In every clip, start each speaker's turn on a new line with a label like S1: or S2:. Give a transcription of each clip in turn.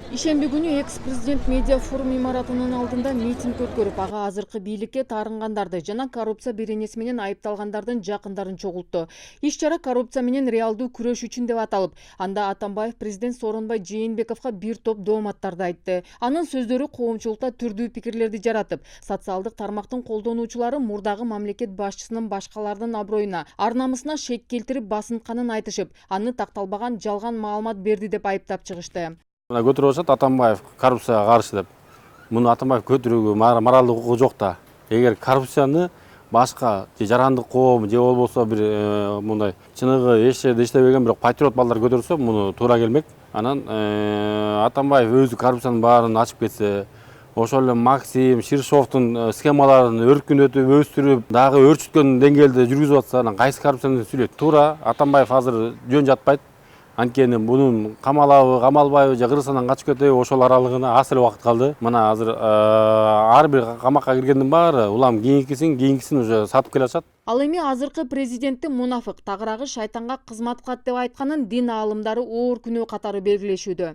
S1: Ишемби күнү экс-президент медиа форум имаратынын алдында митинг өткөрүп, ага азыркы бийликке таарынгандарды жана коррупция беренеси менен айыпталгандардын жакындарын чогултту. Иш-чара коррупция менен реалдуу күрөш үчүн деп аталып, анда Атамбаев президент Сооронбай Жээнбековго бир топ дооматтарды айтты. Анын сөздөрү коомчулукта түрдүү пикирлерди жаратып, социалдык тармактын колдонуучулары мурдагы мамлекет башчысынын башкалардын аброюна, ар намысына шек келтирип басынтканын айтышып, аны такталбаган жалган маалымат берди деп айыптап чыгышты.
S2: Мына көтөрүп атышат Атамбаев коррупцияга каршы деп. Муну Атамбаев көтөрүүгө моралдык укугу жок да. Эгер коррупцияны башка же жарандык коом же болбосо бир мындай чыныгы эч жерде иштебеген бирок патриот балдар көтөрсө муну туура келмек. Анан Атамбаев өзү коррупциянын баарын ачып кетсе, ошол эле Максим Ширшовдун схемаларын өркүнөтүп, өстүрүп, дагы өрчүткөн деңгээлде жүргүзүп атса, анан кайсы коррупцияны сүйлөйт? Туура Атамбаев азыр жөн жатпайт. Анткени бунун камалабы, камалбайбы же Кыргызстандан качып кетеби ошол аралыгына аз эле убакыт калды. Мына азыр ар бир камакка киргендин баары улам кийинкисин уже сатып келе атышат.
S1: Ал эми азыркы президенттин мунафык, тагыраагы шайтанга кызмат кылат деп айтканын дин аалымдары оор күнөө катары белгилешүүдө.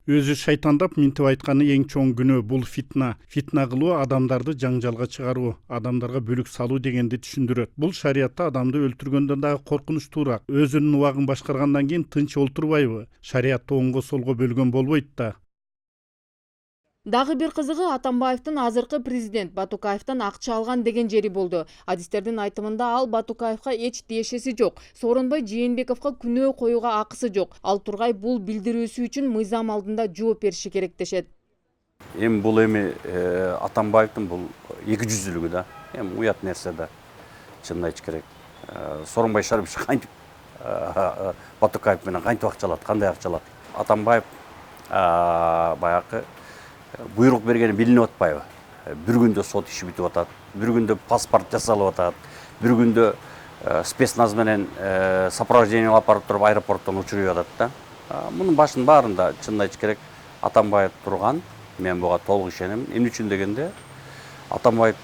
S3: Өзү шайтандап минтип айтканы эң чоң күнөө бул фитна. Фитна кылуу адамдарды жаңжалга чыгаруу, адамдарга бөлүк салуу дегенди түшүндүрөт. Бул шариятта адамды өлтүргөндөн дагы коркунучтуураак. Өзүнүн убагын башкаргандан кийин тынч олтурбайбы? Шариятты оңго солго бөлгөн болбойт да.
S1: Дагы бир кызыгы Атамбаевдин азыркы президент Батукаевден акча алган деген жери болду. Адистердин айтымында ал Батукаевга эч тиешеси жок. Сооронбай Жээнбековго күнөө коюуга акысы жок. Ал тургай бул билдирүүсү үчүн мыйзам алдында жооп бериши керек дешет.
S4: Бул Атамбаевдин бул эки жүздүүлүгү да. Уят нерсе да. Чынын айтыш керек. Сооронбай Шарипович кантип Батукаев менен кантип акча алат, кандай акча алат? Атамбаев баягы буйрук бергени билинип атпайбы? Бир күндө сот иши бүтүп атат, бир күндө паспорт жасалып атат, бир күндө спецназ менен сопровождение алып барып туруп аэропорттон учуруп атат да. Мунун башынын баарында чынын айтыш керек Атамбаев турган. Мен буга толук ишенем. Эмне үчүн дегенде Атамбаев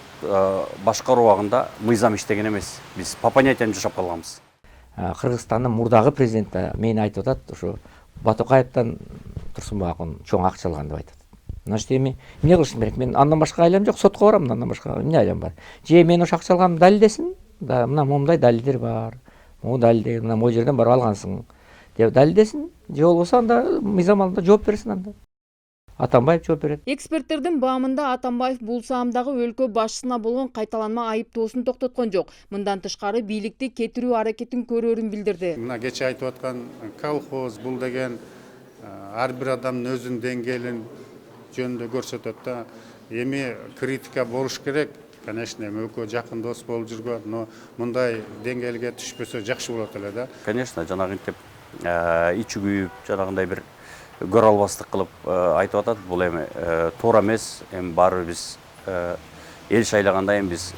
S4: башкаруу убагында мыйзам иштеген эмес. Биз по понятиям жашап калганбыз.
S5: Кыргызстандын мурдагы президенти мени айтып атат, ушу Батукаевден Турсунбай акын чоң акча алган деп айтат. Значит, эми эмне кылышым керек? Мен андан башка айлам жок, сотко барам, андан башка эмне айлам бар? Же мен ошо акча алганымды далилдесин? Да, мына момундай далилдер бар. Могу далилдер, мына могу жерден барып алгансың деп далилдесин. Же болбосо анда мыйзам алдында жооп берсин анда. Атамбаев жооп берет.
S1: Эксперттердин баамында Атамбаев бул саамдагы өлкө башчысына болгон кайталанма айыптоосун токтоткон жок. Мындан тышкары бийликти кетирүү аракетин көрөөрүн билдирди.
S3: Мына кече айтып аткан колхоз бул деген ар бир адамдын өзүнүн деңгээлин жөнүндө көрсөтөт да. Эми критика болуш керек. Конечно, экөө жакын дос болуп жүргөн, но мындай деңгээлге түшпөсө жакшы болот эле да.
S4: Конечно, жанагынтип ичи күйүп, жанагындай бир көрө албастык кылып айтып атат. Бул эми туура эмес. Эми баары биз эл шайлаганда эми биз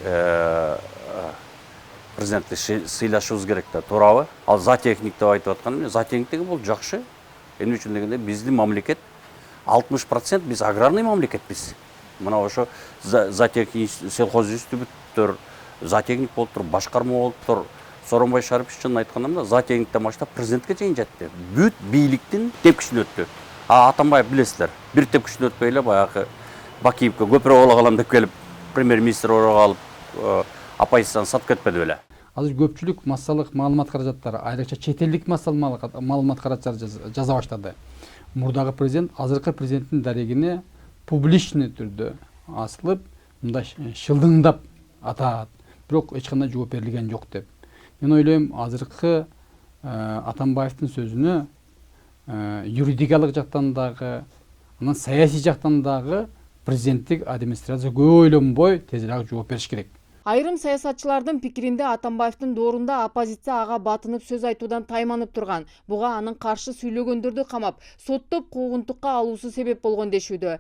S4: президентти сыйлашыбыз керек да, туурабы? Ал зоотехник деп айтып аткан, зоотехник бул жакшы. Эмне үчүн дегенде биздин мамлекет 60% биз аграрный мамлекетпиз. Мына ошо зоотехник сельхоз институттар, зоотехник болуп туруп, башкарма болуп туруп, Сооронбай Шарипович чынын айтканда мына зоотехниктен баштап президентке чейин жатты. Бүт бийликтин тепкичин өттү. Атамбаев билесиздер, бир тепкичин өтпөй эле баягы Бакиевке көпүрө боло калам деп келип, премьер-министр орого алып, оппозицияны сатып кетпеди беле.
S6: Азыр көпчүлүк массалык маалымат каражаттары, айрыкча чет элдик маалымат каражаттары жаза баштады. Мурдагы президент азыркы президенттин дарегине публичный түрдө асылып, мындай шылдыңдап атат. Бирок эч кандай жооп берилген жок деп. Мен ойлойм, азыркы Атамбаевдин сөзүнө юридикалык жактан дагы, анан саясий жактан дагы президенттик администрация көп ойлонбой тезирээк жооп бериш керек.
S1: Айрым саясатчылардын пикиринде Атамбаевдин доорунда оппозиция ага батынып сөз айтуудан тайманып турган. Буга анын каршы сүйлөгөндөрдү камап, соттоп куугунтукка алуусу себеп болгон дешүүдө.